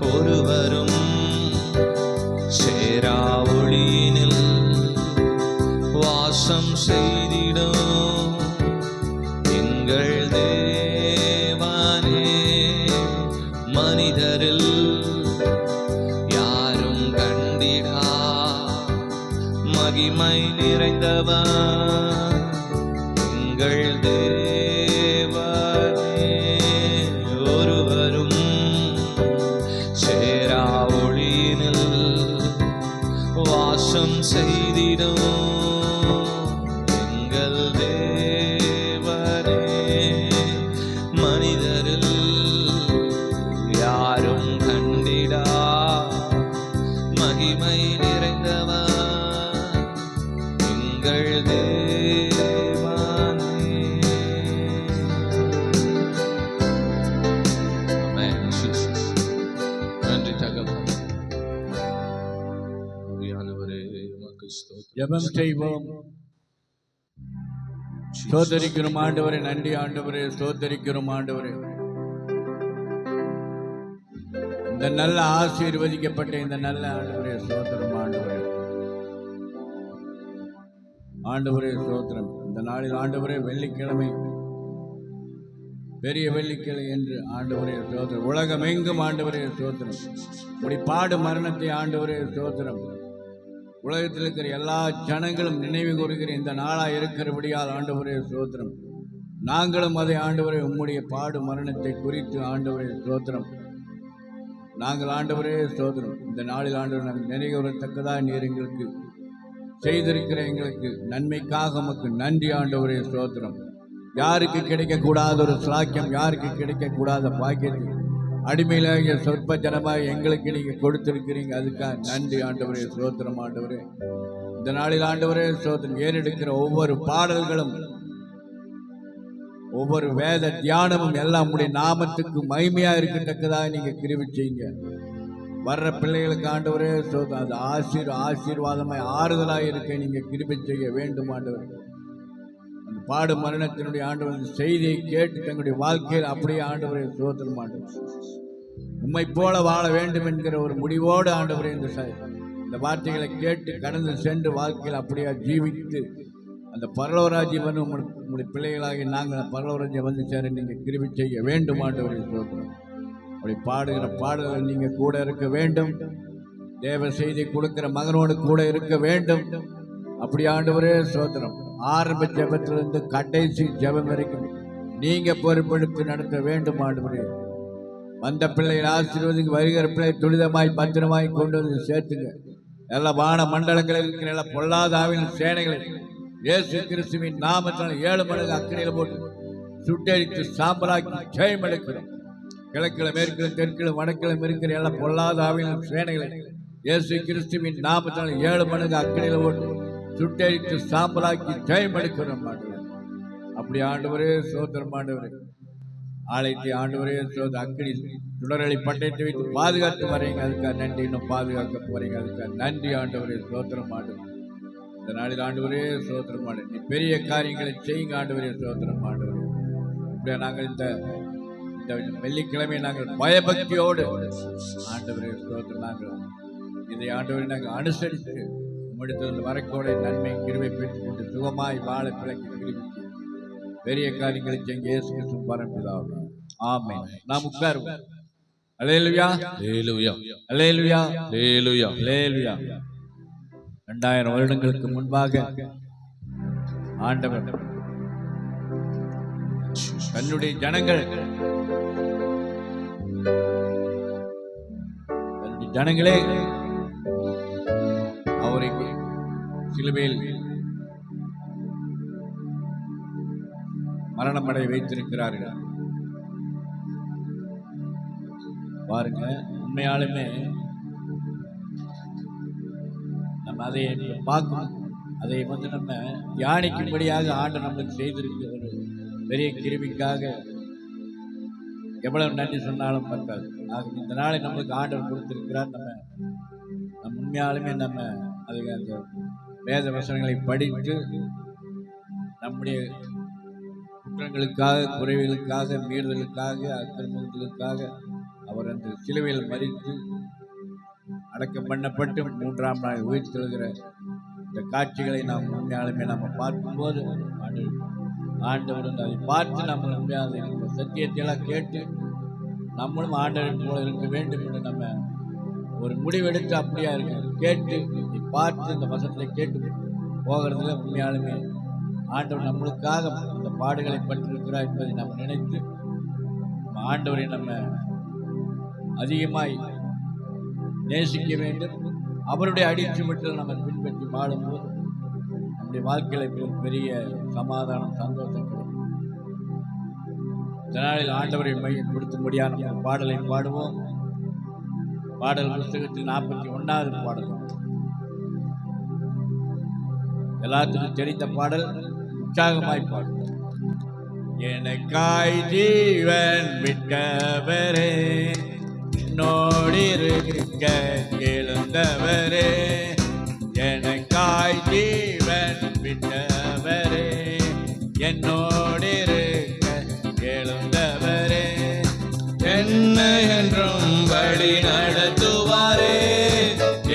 ஒருவரும் சேரா ஒளியினில் வாசம் செய்திடும் எங்கள் தேவனே. மனிதரில் யாரும் கண்டிடா மகிமை நிறைந்தவன் எங்கள் தேவனே. ஒருவரும் சேரா ஒளியினில் வாசம் செய்திடும் எங்கள் தேவனே. மனிதரில் யாரும் கண்டிடா மகிமை நிறைந்தவன் எங்கள் தேவனே. நன்றி தகப்பனே. ஆவியானவரே உமக்கு ஸ்தோத்திரம். ஜெபம் செய்வோம். ஸ்தோத்திரிக்கிறோம் ஆண்டவரே, நன்றி ஆண்டவரே, ஸ்தோத்திரிக்கிறோம் ஆண்டவரே. இந்த நல்ல ஆசீர்வதிக்கப்பட்ட இந்த நல்ல ஆண்டவரே ஸ்தோத்திரம் ஆண்டவரே. ஆண்டவரே ஸ்தோத்திரம். இந்த நாளில் ஆண்டவரே வெள்ளிக்கிழமை, பெரிய வெள்ளிக்கிழமை என்று ஆண்டவரே ஸ்தோத்திரம். உலகம் எங்கும் ஆண்டவரே ஸ்தோத்திரம். இப்படி பாடு மரணத்தை ஆண்டவரே ஸ்தோத்திரம். உலகத்தில் இருக்கிற எல்லா ஜனங்களும் நினைவு கூறுகிற இந்த நாளாக இருக்கிறபடியால் ஆண்டவரே ஸ்தோத்திரம். நாங்களும் அதை ஆண்டவரே உம்முடைய பாடு மரணத்தை குறித்து ஆண்டவரே ஸ்தோத்திரம். நாங்கள் ஆண்டவரே ஸ்தோத்திரம். இந்த நாளில் ஆண்டவர் நாங்கள் நினைவுறத்தக்கதாக நீர் எங்களுக்கு செய்திருக்கிற எங்களுக்கு நன்மைக்காக உமக்கு நன்றி ஆண்டவரே ஸ்தோத்திரம். யாருக்கு கிடைக்கக்கூடாத ஒரு சாக்கியம், யாருக்கு கிடைக்கக்கூடாத பாக்கியத்தை அடிமையிலாகிய சொற்ப ஜனமாக எங்களுக்கு நீங்கள் கொடுத்திருக்கிறீங்க. அதுக்காக நன்றி ஆண்டவரே ஸ்தோத்திரம் ஆண்டவரே. இந்த நாளில் ஆண்டவரே ஸ்தோத்திரம். ஏறெடுக்கிற ஒவ்வொரு பாடல்களும், ஒவ்வொரு வேத தியானமும் எல்லாம் உடைய நாமத்துக்கு மகிமையா இருக்கத்தக்கதாக நீங்க கிருபை செய்யுங்க. வர்ற பிள்ளைகளுக்கு ஆண்டவரே ஸ்தோத்திரம். அது ஆசீர்வாதமாய் ஆறுதலாக இருக்க நீங்க கிருபை செய்ய வேண்டும் ஆண்டவர். அந்த பாடு மரணத்தினுடைய ஆண்டவர் செய்தியை கேட்டு தங்களுடைய வாழ்க்கையில் அப்படியே ஆண்டவரே ஸ்தோத்திரம் ஆண்டவர். உம்மை போல வாழ வேண்டும் என்கிற ஒரு முடிவோடு ஆண்டவரே இந்த வார்த்தைகளை கேட்டு கடந்து சென்று வாழ்க்கையில் அப்படியே ஜீவித்து அந்த பரலோராஜ்யம் வந்து உங்களுடைய பிள்ளைகளாகி நாங்கள் பரலோராஜ்யம் வந்து சேர நீங்கள் கிருபை செய்ய வேண்டும் ஆண்டவரே ஸ்தோத்திரம். அப்படி பாடுகிற பாடல்கள் நீங்கள் கூட இருக்க வேண்டும். தேவ செய்தி கொடுக்கிற மகனோடு கூட இருக்க வேண்டும். அப்படி ஆண்டவரே ஸ்தோத்திரம். ஆரம்ப ஜெபத்திலிருந்து கடைசி ஜெபம் வரைக்கும் நீங்க பொறுப்பெடுத்து நடத்த வேண்டும் ஆண்டவரே. வந்த பிள்ளைகள் ஆசீர்வதிக்கு, வருகிற பிள்ளை துரிதமாய் பத்திரமாய் கொண்டு வந்து சேர்த்துங்க. எல்லா வான மண்டலங்களில் இருக்கிற எல்லா பொல்லாத ஆவியின் சேனைகளை இயேசு கிறிஸ்துவின் நாமத்தால் 7 மடங்கு அக்கறையில் போட்டு சுட்டெரித்து சாம்பலாக்கி ஜெயம் எடுக்கிறோம். கிழக்கில மேற்கில தெற்கில வடக்கிலும் இருக்கிற எல்லா பொல்லாத ஆவியின் சேனைகளை இயேசு கிறிஸ்துவின் நாமத்தால் 7 மடங்கு அக்கறையில் போட்டு சுட்டெரித்து சாம்பலாக்கி ஜெயம் எடுக்கிறோம் ஆண்டவரே. அப்படி ஆண்டவரே ஸ்தோத்திரம் ஆண்டவரே. ஆலயத்தை ஆண்டவரே ஸ்தோத்திரம். அக்கினி சுடரளி பட்டயத்தை வைத்து பாதுகாத்து வரீங்க, அதுக்காக நன்றி. இன்னும் பாதுகாக்க போறீங்க, அதுக்காக நன்றி ஆண்டவரே ஸ்தோத்திரம் ஆண்டவர். இந்த நாளில் ஆண்டவரே ஸ்தோத்திரம் ஆண்டு நீ பெரிய காரியங்களை செய்யுங்க ஆண்டவரே ஸ்தோத்திரம் ஆண்டவரே. இப்படியா நாங்கள் இந்த வெள்ளிக்கிழமை நாங்கள் பயபக்தியோடு ஆண்டவரே ஸ்தோத்திரம் நாங்கள் இதை ஆண்டவரை நாங்கள் அனுசரித்து உம்மிடத்தில் வரக்கூட நன்மை கிருபை பெற்றுக் கொண்டு சுகமாய் வாழ பிழைக்க கிருபை பெரிய காரியங்களை செய்ய இயேசு கிறிஸ்து பரம்பிதாவே. ஆமென். நாம் உட்காருவோம். அல்லேலூயா, அல்லேலூயா, அல்லேலூயா, அல்லேலூயா, அல்லேலூயா. 2000 வருடங்களுக்கு முன்பாக ஆண்டவர் தன்னுடைய ஜனங்களே அவரை சிலுவையில் மரணமடைய வைத்திருக்கிறார்கள். பாருங்க, உண்மையாலுமே நம்ம அதை பார்க்கணும். அதை வந்து நம்ம தியானிக்கும்படியாக ஆண்டு நம்மளுக்கு செய்திருக்கிற ஒரு பெரிய கிருபிக்காக எவ்வளவு நன்றி சொன்னாலும் பத்தாது. இந்த நாளை நம்மளுக்கு ஆண்டவர் கொடுத்திருக்கிறார். நம்ம உண்மையாலுமே நம்ம அதை அந்த வேத வசனங்களை படித்து நம்முடைய குற்றங்களுக்காக, குறைவுகளுக்காக, மீறுதலுக்காக, அக்கிரமங்களுக்காக அவர் அந்த சிலுவையில் மரித்து அடக்கம் பண்ணப்பட்டு 3ஆம் நாள் உயிர்த்தெழுகிற இந்த காட்சிகளை நாம் உண்மையாலுமே நம்ம பார்க்கும்போது ஆண்டவர் அதை பார்த்து நம்ம உண்மையாக இந்த சத்தியத்தை எல்லாம் கேட்டு நம்மளும் ஆண்டவரை போல இருக்க வேண்டும் என்று நம்ம ஒரு முடிவெடுத்து அப்படியா இருக்கு கேட்டு பார்த்து இந்த வசனத்தை கேட்டு போகிறதுல உண்மையாலுமே ஆண்டவர் நம்மளுக்காக அந்த பாடுகளை பற்றிருக்கிறார் என்பதை நாம் நினைத்து ஆண்டவரை நம்ம அதிகமாய் நேசிக்க வேண்டும். அவருடைய அடிச்சுவட்டில் நம்ம பின்பற்றி வாழும்போது நம்முடைய வாழ்க்கையில பெரிய சமாதானம் சந்தோஷம் கிடைக்கும். இந்த நாளில் ஆண்டவரை மையம் கொடுக்கும்படியாக நம்ம பாடலை பாடுவோம். பாடல் புஸ்தகத்தில் 41வது பாடல், எல்லாத்துக்கும் தெரிந்த பாடல், உற்சாகமாய் பாடுவோம். எனக்காய் ஜீவன் விட்டவரே, என்னோடிருக்க எழுந்தவரே, எனக்காய் ஜீவன் விட்டவரே, என்னோடிருக்க எழுந்தவரே, என்னை என்றும் வழி நடத்துவாரே,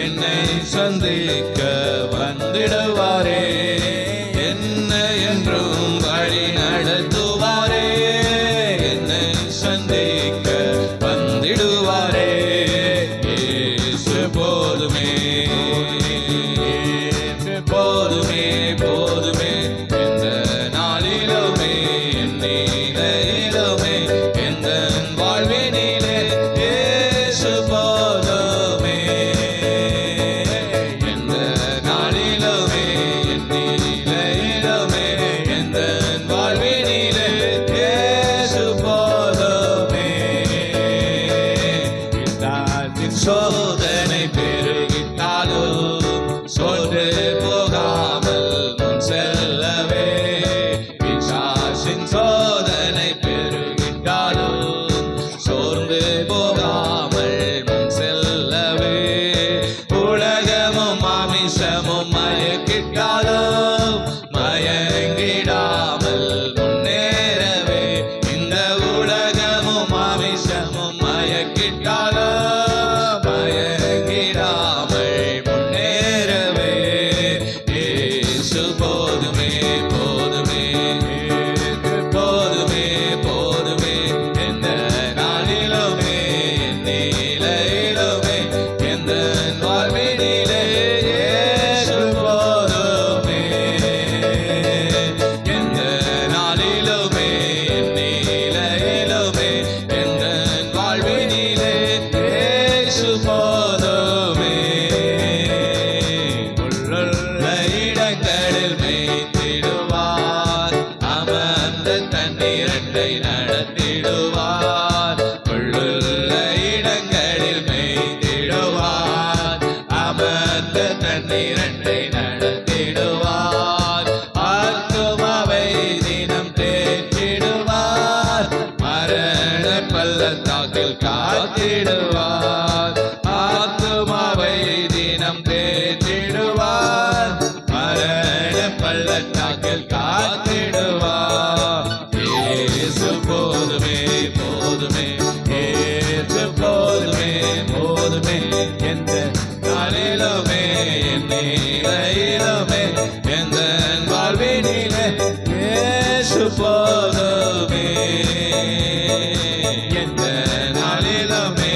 என்னை சந்திக்க வந்திடுவாரே, என்னை என்றும் வழி நடத்துவாரே, என்னை சந்திக்க வந்திடுவாரே. இயேசு போதுமே, இயேசு போதுமே, போதுமே, எந்த நாளிலுமே என் நிலையிலுமே எந்த வாழ்வினிலே இயேசு போதுமே, எந்த நாளிலுமே என் நிலையிலுமே எந்த வாழ்வினிலே இயேசு போதுமே. பிசாசின் சோதனை பெருகிட்டாலும் சோர்ந்து போகாமல் முன் செல்லவே, பிசாசின் சோதனை பெருகிட்டாலும் சோர்ந்து போகாமல் முன் செல்லவே, உலகமும் மாமிசமும் மயக்கிட்டாலும் மயங்கிடாமல் முன்னேறவே, இந்த உலகமும் மாமிசமும் மயக்கிட்டாலும் மயங்கிடாமல் முன்னேறவே, இயேசு போதுமே, போதுமே, இயேசு போதுமே, போதுமே, எந்த நாளிலுமே என் நிலையிலுமே எந்த வாழ்வினிலே இயேசு போதுமே, எந்த நாளிலுமே என் நிலையிலுமே எந்த வாழ்வினிலே இயேசு போதுமே. உள்ளுள்ள இடங்களில் மேய்த்திடுவார், அமர்ந்த தண்ணீரண்டை நடத்திடுவார், உள்ளுள்ள இடங்களில் மேய்த்திடுவார், அமர்ந்த தண்ணீரண்டை நடத்திடுவார், ஆத்துமாவை தினம் தேற்றிடுவார், மரண பள்ளத்தாக்கில் காத்திடுவார், ஆத்துமாவை தினம் தேற்றிடுவார், மரண பள்ளத்தாக்கில் காத்திடுவார். இயேசு போதுமே, போதுமே, இயேசு போதுமே, போதுமே, எந்த நாளிலுமே என் நிலையிலுமே எந்த வாழ்வினிலே இயேசு போதுமே, எந்த நாளிலுமே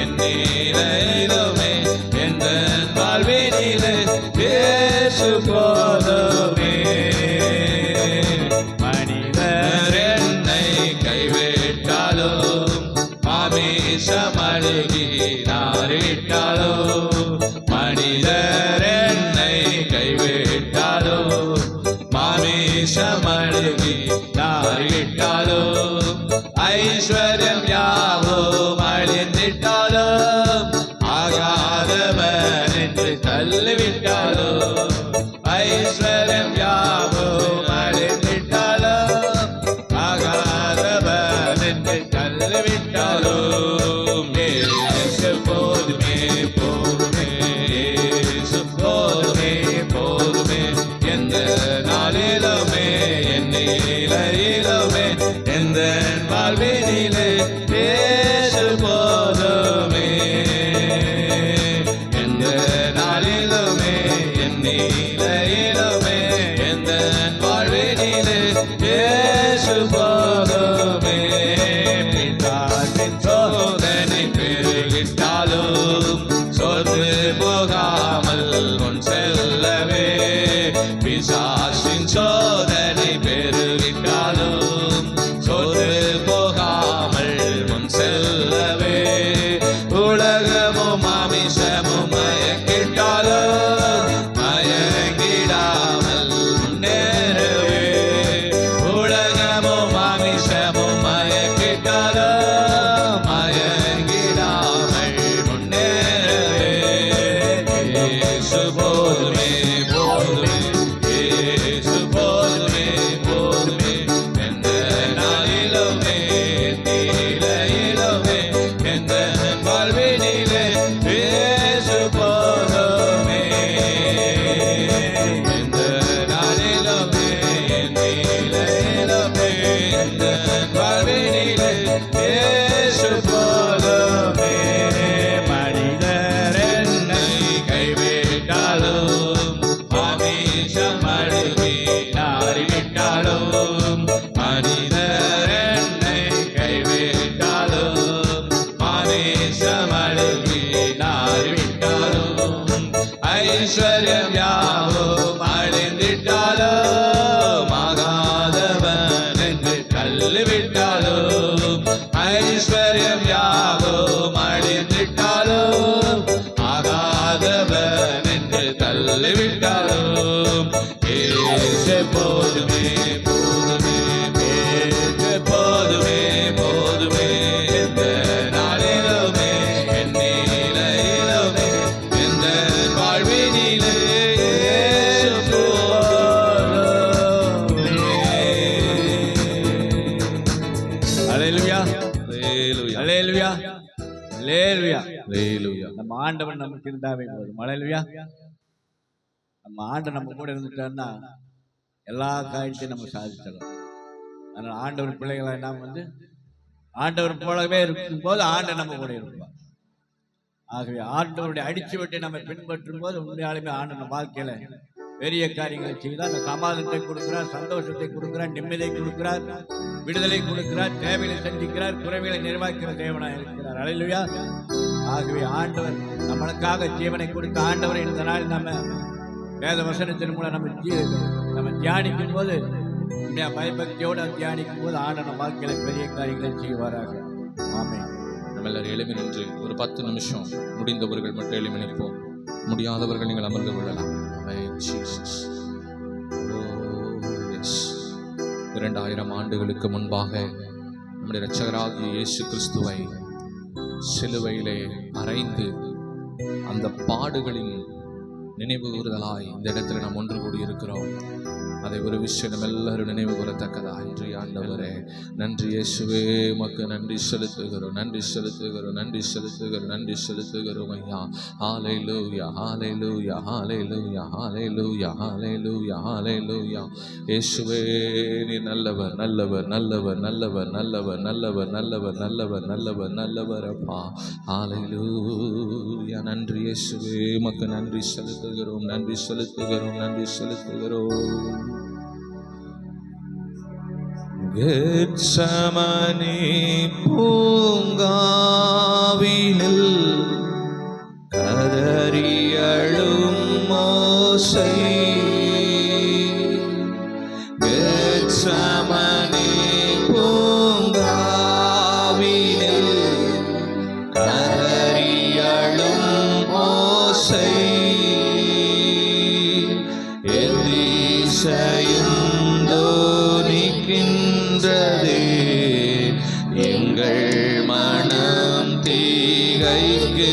என் நிலையிலுமே எந்த வாழ்வினிலே இயேசு போதுமே. மனிதர் என்னை கைவிட்டாலும் மாமிசமழுகி நாரிட்டாலும், மனிதர் என்னை கைவிட்டாலும் மாமிசமழுகி நாரிட்டாலும், ஐஸ்வர்யம் யாவும் அழிந்திட்டாலும் ஆகாதவர் என்று தள்ளிவிட்டாலும், ஐஸ்வர்யம் யாவும் அழிந்திட்டாலும் ஆகாதவர் என்று தள்ளிவிட்டாலும், இயேசு போதுமே, போதுமே, இயேசு போதுமே, போதுமே, எந்த நாளிலுமே என் நிலையிலுமே எந்த வாழ்வினிலே இயேசு போதுமே. பிசாசின் சோதனை பெருகிட்டாலும் சோர்ந்து போகாமல் முன் செல்லவே. பிசாசின் சோதனை பெருகிட்டாலும் சோர்ந்து போகாமல் முன் செல்லவே. உலகமும் மாமிசமும் மயக்கிட்டாலும் மயங்கிடாமல் முன்னேறவே. உலகமும் மாமிசமும் மயக்கிட்டாலும் மயங்கிடாமல் முன்னேறவே. இயேசு போதுமே போதுமே, இயேசு போதுமே போதுமே. எந்த நாளிலுமே நிலையிலுமே எந்த வாழ்வினிலே இயேசு போதுமே. எந்த நாளிலுமே நிலையிலுமே எந்த வாழ்வினிலே இயேசு போதுமே. மனிதர் என்னை கைவிட்டாலும் மாமிசம் அழுகி நாறிவிட்டாலும். மனிதர் என்னை கைவிட்டாலும் மாமிசம் அழுகி நாறிவிட்டாலும். ஐஸ்வர்யம் யாவும் அழிந்திட்டாலும் ஆகாதவன் என்று தள்ளிவிட்டாலும். ஐஸ்வர்யம் யாவும் அழிந்திட்டாலும் ஆகாதவன் என்று தள்ளிவிட்டாலும். இயேசு போதுமே போதுமே, இயேசு போதுமே போதுமே. எந்த நாளிலுமே என் நிலையிலுமே எந்த வாழ்வினிலே இயேசு போதுமே. அல்லேலூயா, அல்லேலூயா, அல்லேலூயா, அல்லேலூயா. அல்லேலூயா. நம்ம ஆண்டவன் நமக்கு இருந்தாவே போதும். அல்லேலூயா. நம்ம ஆண்டவர் நம்ம கூட இருந்துட்டாருன்னா எல்லா காரியத்தையும் நம்ம சாதிச்சிடலாம். அதனால ஆண்டவர் பிள்ளைகளை நாம் ஆண்டவர் போலவே இருக்கும்போது ஆண்டவர் நம்ம கூட இருப்பார். ஆகவே ஆண்டவருடைய அடிச்சுவட்டை நம்ம பின்பற்றும் போது உண்மையாலுமே ஆண்டவர் நம்ம வாழ்க்கையில பெரிய காரியங்களை செய்தார். அந்த சமாதானத்தை கொடுக்கிறார், சந்தோஷத்தை கொடுக்கிறார், நிம்மதியை கொடுக்கிறார், விடுதலை கொடுக்கிறார், தேவைகளை சந்திக்கிறார், குறைகளை நிறைவாக்கிற தேவனாக இருக்கிறார். அல்லேலூயா. ஆகவே ஆண்டவர் நம்மளுக்காக ஜீவனை கொடுத்த ஆண்டவரை இந்த நாள் நம்ம வேத வசனத்தின் மூலம் நம்ம தியானிக்கும் போது உண்மையா பயபக்தியோடு தியானிக்கும் போது ஆண்டவர் நம்ம வாழ்க்கையில பெரிய காரியங்களை செய்வாராக. ஆமென். நம்ம எல்லாரும் எழுமி நின்று ஒரு 10 நிமிஷம் முடிந்தவர்கள் மட்டும் எழுமி நிற்போம். முடியாதவர்கள் நீங்கள் அமர்ந்து கொள்ளலாம். Amen, Jesus. Oh, yes. 2000 ஆண்டுகளுக்கு முன்பாக நம்முடைய இரட்சகராகிய இயேசு கிறிஸ்துவை சிலுவையிலே அறைந்து அந்த பாடுகளின் நினைவு கூறுதலாய் இந்த இடத்துல நாம் ஒன்று கூடி இருக்கிறோம். அதை ஒரு விஷயம் நம்ம எல்லாரும் நினைவு கூறத்தக்கதா. இன்றைய ஆண்டவரே நன்றி இயேசுவே, உமக்கு நன்றி செலுத்துகிறோம், நன்றி செலுத்துகிறோம், நன்றி செலுத்துகிறோம், நன்றி செலுத்துகிறோம் ஐயா. ஹல்லேலூயா, ஹல்லேலூயா, ஹல்லேலூயா, ஹல்லேலூயா, ஹல்லேலூயா, ஹல்லேலூயா. இயேசுவே நீ நல்லவர், நல்லவர், நல்லவர், நல்லவர், நல்லவர், நல்லவர், நல்லவர், நல்லவர், நல்லவர், நல்லவர் அப்பா. ஹல்லேலூயா. நன்றி இயேசுவே, உமக்கு நன்றி செலுத்துகிறோம், நன்றி செலுத்துகிறோம், நன்றி செலுத்துகிறோம். கெத்சமனே பூங்காவினில் கதறி அழும் மோசே. கெத்சமனே பூங்காவினில் கதறி அழும் மோசே. எதிசையும் தோனிக்கின்றதே எங்கள் மனம் தீகைக்கின்றதே.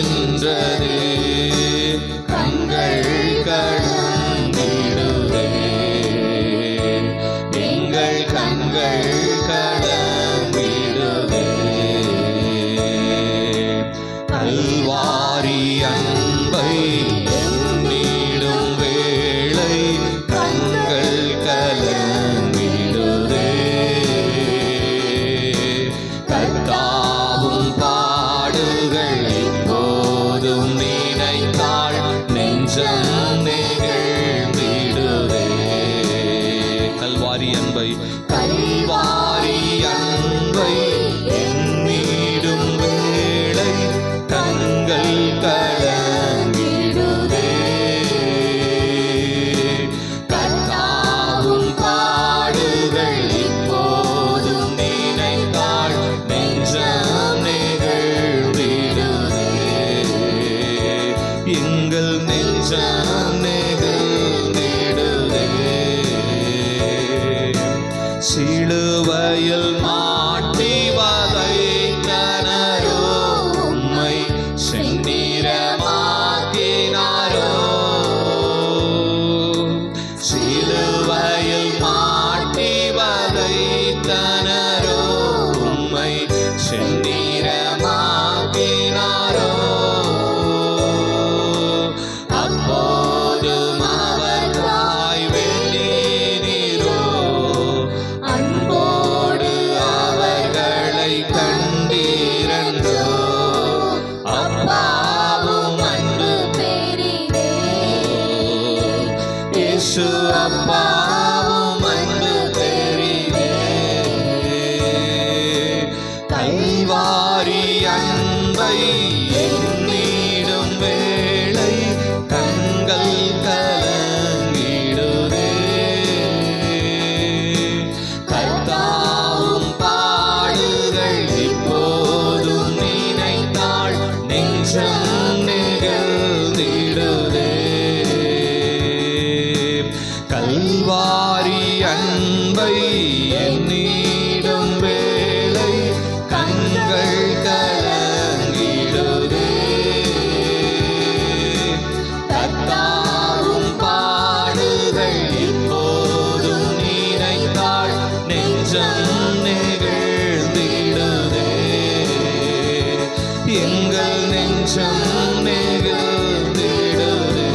கண்கள் கடந்திடுதே, எங்கள் கண்கள் கடந்திடுதே. கல்வாரி அன்பை எண்ணிடும் வேளை கண்கள் கலங்கிடுதே. கர்த்தாவும் பாடுகள் எப்போதும் அன்பை எண்ணிடும் வேளை கண்கள் கலங்கிடுதே. கர்த்தாவும் பாடுகள் இப்போதும் நினைத்தாள் நெஞ்சம் நெகிழ்ந்திடுதே. கல்வாரி அன்பை எண்ணிடும் வேளை கண்கள் கலங்கிடுதே. கர்த்தாவும் பாடுகள் இப்போதும் நினைத்தாள் நெஞ்சம் நெகிழ்ந்திடுதே. எங்கள் நெஞ்சம் நெகிழ்ந்திடுதே.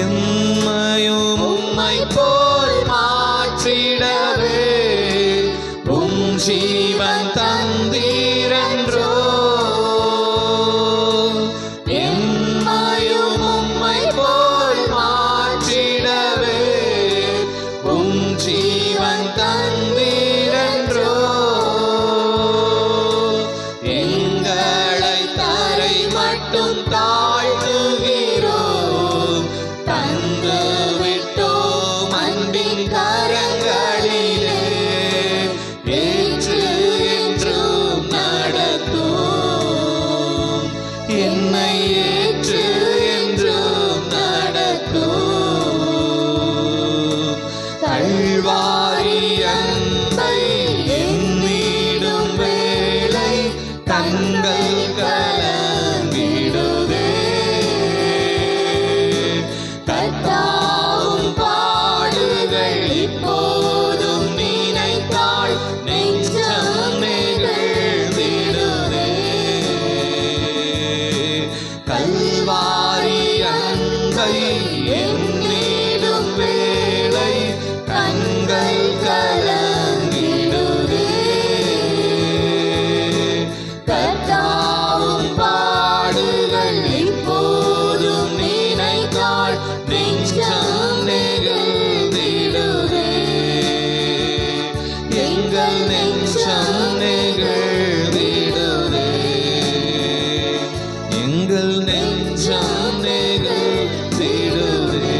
எம்மையும் உம்மை போல் மாற்றிடவே உம் ஜீவன் தந்தீரன்றோ. எம்மையும் உம்மை போல் மாற்றிடவே உம் ஜீவன் தந்தீரன்றோ. எங்களை தரை மட்டும் தாழ்த்துகிறோம், தந்து விட்டோம் அன்பின் கரங்களிலே. ஏற்று என்றும் நடத்தும், என்னை ஏற்று என்றும் நடத்தும். கல்வாரி அன்பை எண்ணிடும் வேளை கண்கள் கலங்கிடுதே. கர்த்தாவும் பாடுகள் இப்போதும் நினைத்தாள் நெஞ்சம் நெகிழ்ந்திடுதே. கல்வாரி அன்பை எண்ணிடும் வேளை கண்கள் கலங்கிடுதே. கர்த்தாவும் பாடுகள் இப்போதும் நினைத்தாள் நெஞ்சம் நெகிழ்ந்திடுதே. எங்கள் நெஞ்சம் நெகிழ்ந்திடுதே. எங்கள் நெஞ்சம் நெகிழ்ந்திடுதே.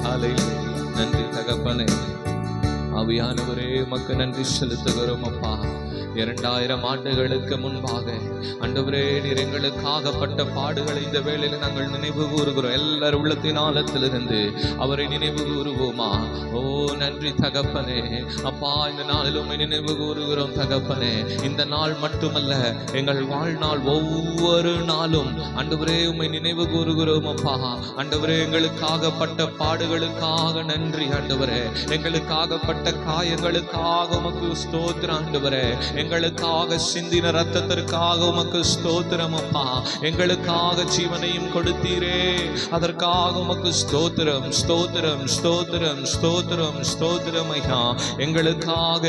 ஹல்லேலூயா. நன்றி தகப்பனே. ஆவியானவரே உமக்கு நன்றி செலுத்துகிறோம் அப்பா. 2000 ஆண்டுகளுக்கு முன்பாக ஆண்டவரே நீர் எங்களுக்காகப்பட்ட பாடுகளை இந்த வேளையில் நாங்கள் நினைவு கூறுகிறோம். எல்லாரும் உள்ளத்தின் ஆழத்திலிருந்து அவரை நினைவு கூறுவோமா? ஓ நன்றி தகப்பனே. அப்பா இந்த நாளில் உம்மை நினைவு கூறுகிறோம் தகப்பனே. இந்த நாள் மட்டுமல்ல, எங்கள் வாழ்நாள் ஒவ்வொரு நாளும் ஆண்டவரே உம்மை நினைவு கூறுகிறோம் அப்பா. ஆண்டவரே எங்களுக்காகப்பட்ட பாடுகளுக்காக நன்றி ஆண்டவரே. எங்களுக்காகப்பட்ட காயங்களுக்காக உமக்கு ஸ்தோத்திரம் ஆண்டவரே. எங்களுக்காக சிந்தின ரத்தத்திற்காக உமக்கு ஸ்தோத்திரம் அப்பா. எங்களுக்காக ஜீவனையும் கொடுத்தீரே, அதற்காக உமக்கு ஸ்தோத்திரம் ஸ்தோத்திரம் ஸ்தோத்திரம் ஸ்தோத்திரம் ஸ்தோத்திரம் ஐயா. எங்களுக்காக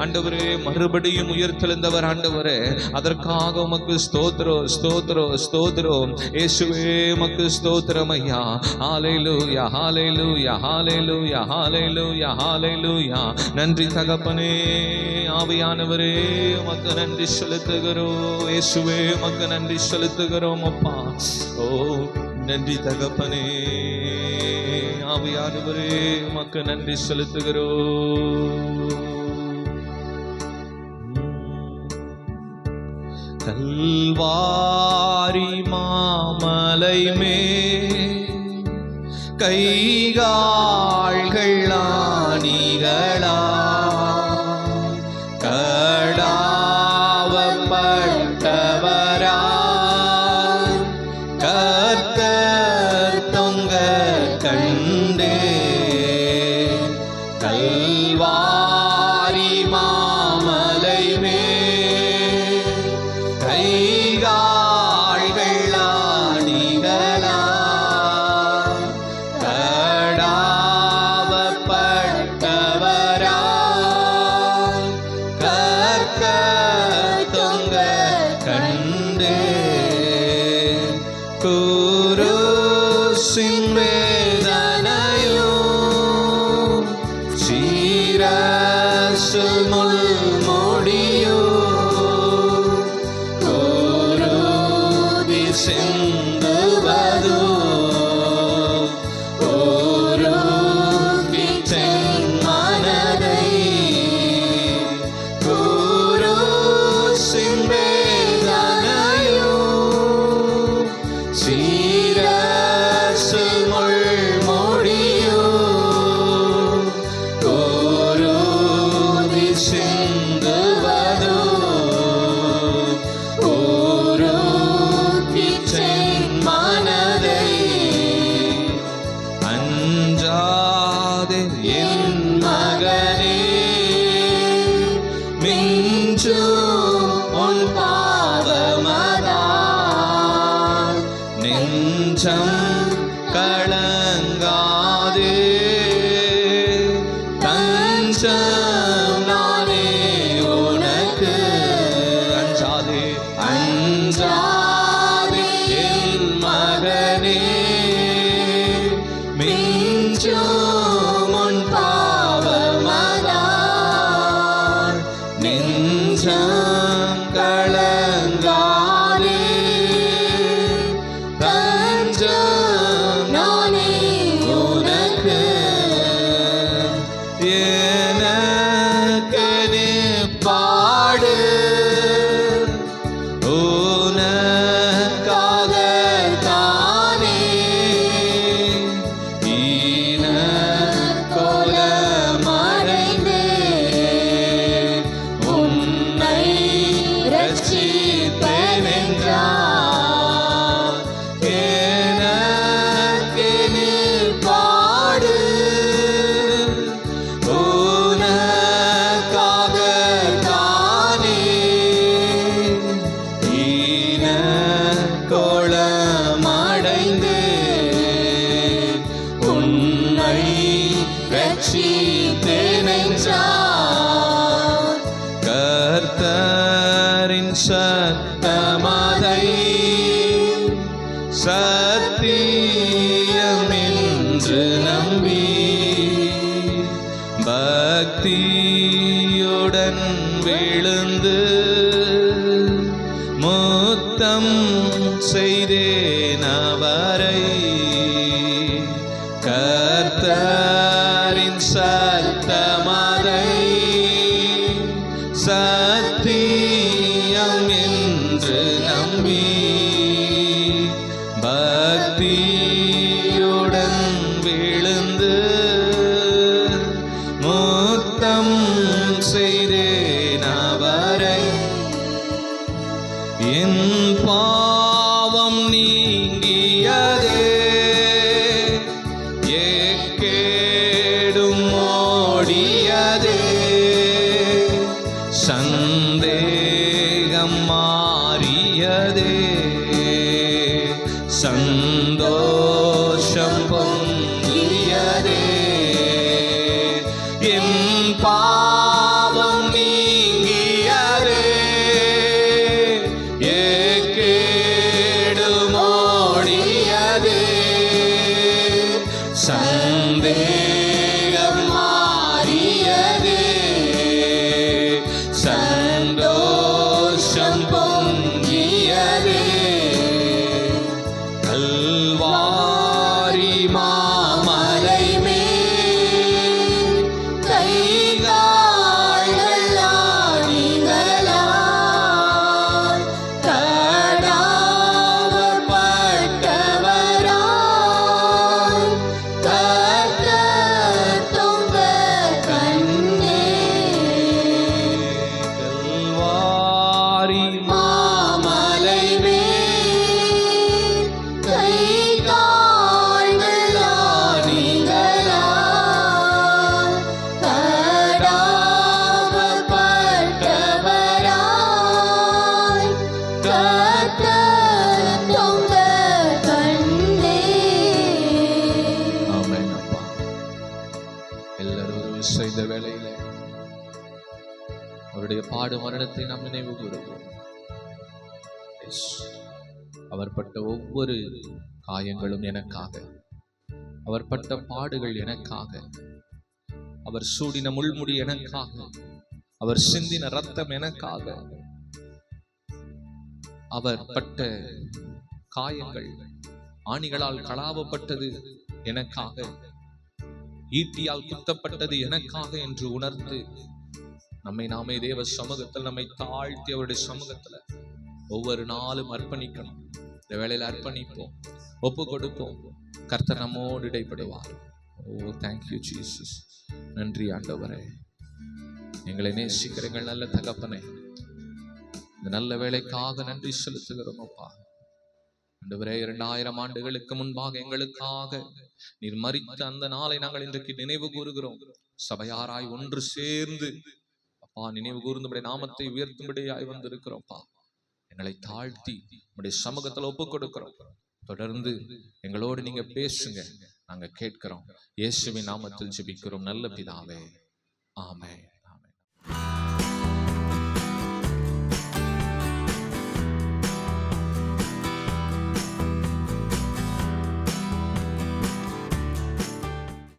ஆண்டவரே மறுபடியும் உயிர்த்தெழுந்தவர் ஆண்டவரே, அதற்காக உமக்கு ஸ்தோத்திரம் ஸ்தோத்திரம் ஸ்தோத்திரம் இயேசுவே உமக்கு ஸ்தோத்திரம் ஐயா. ஹல்லேலூயா ஹல்லேலூயா ஹல்லேலூயா ஹல்லேலூயா ஹல்லேலூயா. நன்றி தகப்பனே. ஆவியானவரே உமக்கு நன்றி செலுத்துகிறோம். இயேசுவே உமக்கு நன்றி செலுத்துகிறோம் அப்பா. ஓ நன்றி தகப்பனே. ஆவியானவரே உமக்கு நன்றி செலுத்துகிறோம். கல்வாரி மாமலை மேல் கைகால்கள் ஆணிகளா கடாவப்பட்டவரா கர்த்தர் தொங்க கண்டே. கல்வாரி மாமலை மேல் கைகால்கள் ஆணிகளா கடாவப்பட்டவரா என் மகனே மிஞ்சும் உன் பாவமதால் நெஞ்சம் கலங்காதே தஞ்சம் நானே உனக்கு அஞ்சாதே அஞ்சாதே என் மகனே மிஞ்சும் உன் பாவமதால் நெஞ்சம் கலங்காதே தஞ்சம் நானே உனக்கு எனக்கு நீ பாடு உனக்காக தானே ஈன கோலமடைந்தே உன்னை ரட்சிப்பேன் என்றார். எனக்கு நீ பாடு உனக்காக தானே ஈன கோலமடைந்தே உன்னை ரட்சித்தேன் என்றார். கர்த்தரின் சத்தமதை சத்தியம் என்று நம்பி பக்தியுடன் விழுந்து முத்தம் செய்தேன் அவரை. கர்த்தரின் சத்தமதை சத்தியம் என்று நம்பி பக்தியுடன் விழுந்து முத்தம் செய்தேன் அவரை. என் பாவம் நீங்கியதே ஏக்கேடும் ஓடியதே சந்தேகம் மாறியதே சந்தோஷம் பொங்கியதே. என் பாவம் நீங்கியதே ஏக்கேடும் ஓடியதே சந்தேகம் மாறியதே சந்தோஷம் பொங்கியதே. கல்வாரி மாமலை மேல் கைகால்கள் ஆணிகளால் கடாவப்பட்டவராய் கர்த்தர் தொங்க கண்டே. கல்வாரி மாமலை மேல் கைகால்கள் ஆணிகளால் கடாவப்பட்டவராய் கர்த்தர் தொங்க கண்டே. ஆமென் அப்பா. எல்லாரும் ஒரு செய்த வேளையில அவருடைய பாடு மரணத்தை நாம் நினைவு கூறுவோம். Yes. அவர் பட்ட ஒவ்வொரு காயங்களும் எனக்காக, அவர் பட்ட பாடுகள் எனக்காக, அவர் சூடின முள்முடி எனக்காக, அவர் சிந்தின ரத்தம் எனக்காக, அவர் பட்ட காயங்கள் ஆணிகளால் களாவப்பட்டது எனக்காக, ஈட்டியால் குத்தப்பட்டது எனக்காக என்று உணர்ந்து நம்மை நாமே தேவ சமூகத்தில் நம்மை தாழ்த்தி அவருடைய சமூகத்துல ஒவ்வொரு நாளும் அர்ப்பணிக்கணும். இந்த வேளையில அர்ப்பணிப்போம், ஒப்பு கொடுப்போம். கர்த்தர் நம்மோடு இடைப்படுவார். ஓ தேங்க்யூ ஜீசஸ். நன்றி ஆண்டவரே, எங்களை நேசிக்கிற எங்கள் நல்ல தகப்பனே, இந்த நல்ல வேலைக்காக நன்றி செலுத்துகிறோம் அப்பா. ஆண்டவரே, 2000 ஆண்டுகளுக்கு முன்பாக எங்களுக்காக நீர் மரித்த அந்த நாளை நாங்கள் இன்றைக்கு நினைவு கூறுகிறோம். சபையாராய் ஒன்று சேர்ந்து அப்பா நினைவு கூர்ந்து நாமத்தை உயர்த்தும்படியாய் வந்திருக்கிறோம்ப்பா. எங்களை தாழ்த்தி உடைய சமூகத்தில் ஒப்புக் கொடுக்கிறோம். தொடர்ந்து எங்களோடு நீங்க பேசுங்க, நாங்க கேட்கிறோம். இயேசுவின் நாமத்தில் ஜெபிக்கிறோம் நல்ல பிதாவே, ஆமென்.